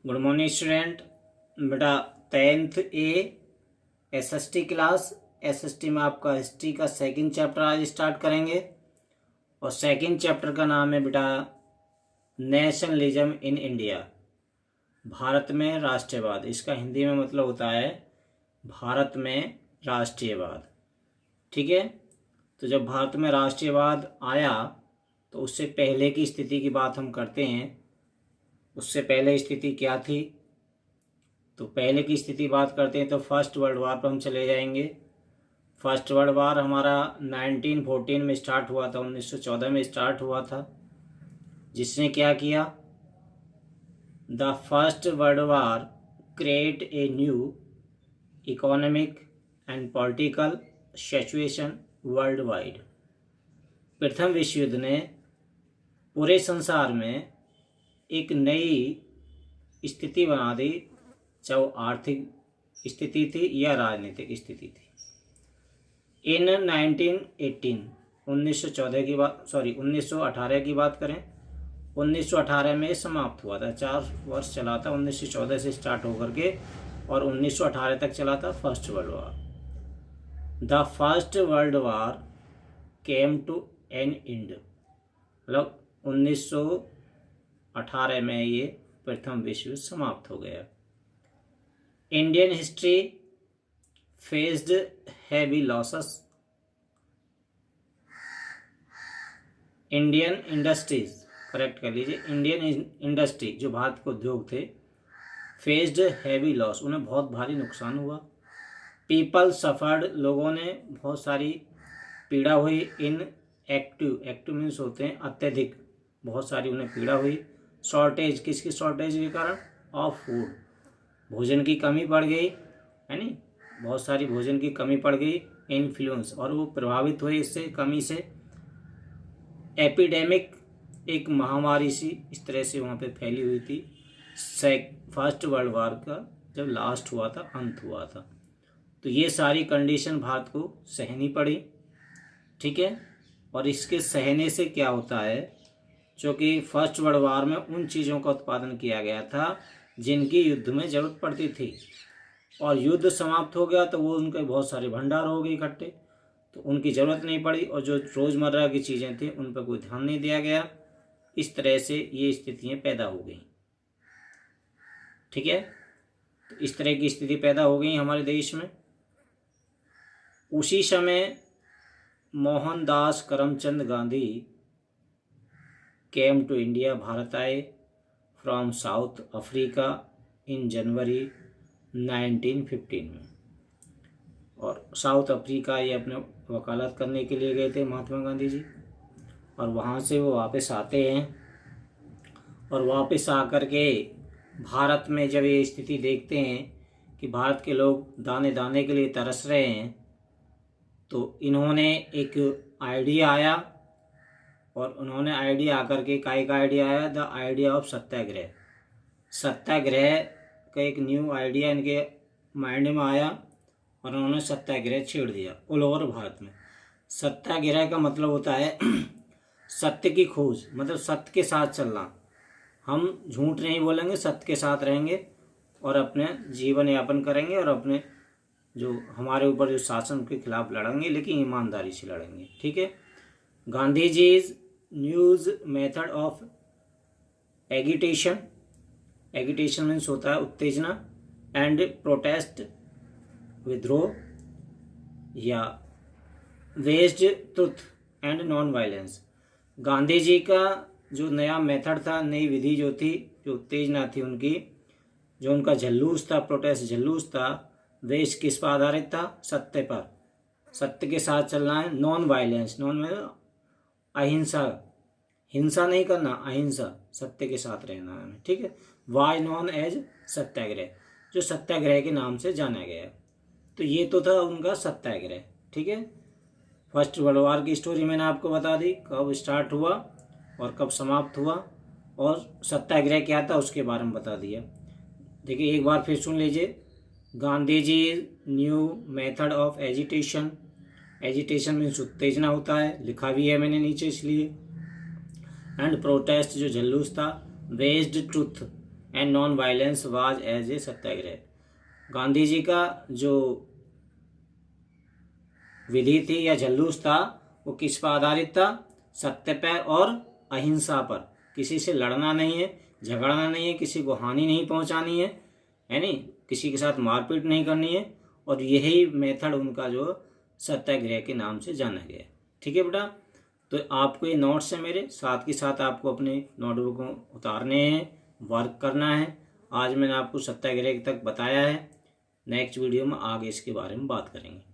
Good morning student. बेटा 10th ए SST class. SST में आपका हिस्ट्री का सेकंड चैप्टर आज स्टार्ट करेंगे और सेकंड चैप्टर का नाम है बेटा नेशनलिज्म इन इंडिया, भारत में राष्ट्रीयवाद। इसका हिंदी में मतलब होता है भारत में राष्ट्रीयवाद। ठीक है, तो जब भारत में राष्ट्रीयवाद आया तो उससे पहले की स्थिति की बात हम करते हैं। उससे पहले स्थिति क्या थी? तो पहले की स्थिति बात करते हैं तो फर्स्ट वर्ल्ड वार पर हम चले जाएंगे। फर्स्ट वर्ल्ड वार हमारा 1914 में स्टार्ट हुआ था, 1914 में स्टार्ट हुआ था। जिसने क्या किया? The first world war create a new economic and political situation world wide. प्रथम विश्व युद्ध ने पूरे संसार में एक नई स्थिति बना दी, चाहे वो आर्थिक स्थिति थी या राजनीतिक स्थिति थी। इन 1918 की बात करें, 1918 में समाप्त हुआ था। 4 वर्ष चला था, 1914 से स्टार्ट होकर के और 1918 तक चला था first world war. The first world war came to an end, मतलब 1918 में ये प्रथम विश्व युद्ध समाप्त हो गया। Indian history faced heavy losses. Indian industries, correct कर लीजिए, इंडियन इंडस्ट्री जो भारत के उद्योग थे, फेस्ड हैवी लॉस, उन्हें बहुत भारी नुकसान हुआ। पीपल सफर्ड, लोगों ने बहुत सारी पीड़ा हुई। इन एक्टिव मीन्स होते हैं अत्यधिक, बहुत सारी उन्हें पीड़ा हुई। शॉर्टेज, किसकी शॉर्टेज के कारण? ऑफ फूड, भोजन की कमी पड़ गई, है नी, बहुत सारी भोजन की कमी पड़ गई। इन्फ्लुएंस, और वो प्रभावित हुए इससे, कमी से। एपिडेमिक, एक महामारी सी इस तरह से वहाँ पे फैली हुई थी। फर्स्ट वर्ल्ड वार का जब लास्ट हुआ था, अंत हुआ था, तो ये सारी कंडीशन भारत को सहनी पड़ी। ठीक है, और इसके सहने से क्या होता है, क्योंकि फर्स्ट वर्ल्ड वार में उन चीज़ों का उत्पादन किया गया था जिनकी युद्ध में ज़रूरत पड़ती थी, और युद्ध समाप्त हो गया तो वो उनके बहुत सारे भंडार हो गए इकट्ठे, तो उनकी ज़रूरत नहीं पड़ी, और जो रोज़मर्रा की चीज़ें थी उन पर कोई ध्यान नहीं दिया गया। इस तरह से ये स्थितियाँ पैदा हो गई। ठीक है, तो इस तरह की स्थिति पैदा हो गई हमारे देश में। उसी समय Mohandas Karamchand Gandhi came to India, Bharat आए from South Africa in January 1915 में, और साउथ अफ्रीका ये अपने वकालत करने के लिए गए थे महात्मा गांधी जी, और वहाँ से वो वापस आते हैं, और वापस आकर के भारत में जब ये स्थिति देखते हैं कि भारत के लोग दाने दाने के लिए तरस रहे हैं, तो इन्होंने एक आइडिया आया, और उन्होंने आइडिया आकर के काय का आइडिया आया? द आइडिया ऑफ सत्याग्रह। सत्याग्रह का एक न्यू आइडिया इनके माइंड में आया, और उन्होंने सत्याग्रह छेड़ दिया ऑल ओवर भारत में। सत्याग्रह का मतलब होता है सत्य की खोज, मतलब सत्य के साथ चलना। हम झूठ नहीं बोलेंगे, सत्य के साथ रहेंगे और अपने जीवन यापन करेंगे, और अपने जो हमारे ऊपर जो शासन के खिलाफ लड़ेंगे, लेकिन ईमानदारी से लड़ेंगे। ठीक है, Gandhi ji new method of agitation, agitation means होता है उत्तेजना, एंड प्रोटेस्ट, विद्रोह, या based truth and non violence. Gandhi ji का जो नया मेथड था, नई विधि जो थी, जो उत्तेजना थी उनकी, जो उनका जल्लूस था, प्रोटेस्ट जल्लूस था, वेस्ट किस पर आधारित था? सत्य पर, सत्य के साथ चलना है। नॉन वायलेंस, नॉन अहिंसा, हिंसा नहीं करना, अहिंसा, सत्य के साथ रहना है। ठीक है, वाई नॉन एज सत्याग्रह, जो सत्याग्रह के नाम से जाना गया। तो ये तो था उनका सत्याग्रह। ठीक है, फर्स्ट वर्ल्ड वार की स्टोरी मैंने आपको बता दी, कब स्टार्ट हुआ और कब समाप्त हुआ, और सत्याग्रह क्या था उसके बारे में बता दिया। देखिए एक बार फिर सुन लीजिए। Gandhi ji new method of agitation, agitation means उत्तेजना होता है, लिखा भी है मैंने नीचे इसलिए। एंड प्रोटेस्ट, जो जल्लूस था। Based truth, and non violence was as a satyagraha. Gandhi ji का जो विधि थी या जुलूस था वो किस पर आधारित था? सत्य पर और अहिंसा पर। किसी से लड़ना नहीं है, झगड़ना नहीं है, किसी को हानि नहीं पहुंचानी है नहीं, किसी के साथ मारपीट नहीं करनी है। और यही मेथड उनका जो सत्याग्रह के नाम से जाना गया। ठीक है बेटा, तो आपको ये नोट्स है मेरे, साथ के साथ आपको अपने नोटबुक को उतारने हैं, वर्क करना है। आज मैंने आपको सत्याग्रह तक बताया है, नेक्स्ट वीडियो में आगे इसके बारे में बात करेंगे।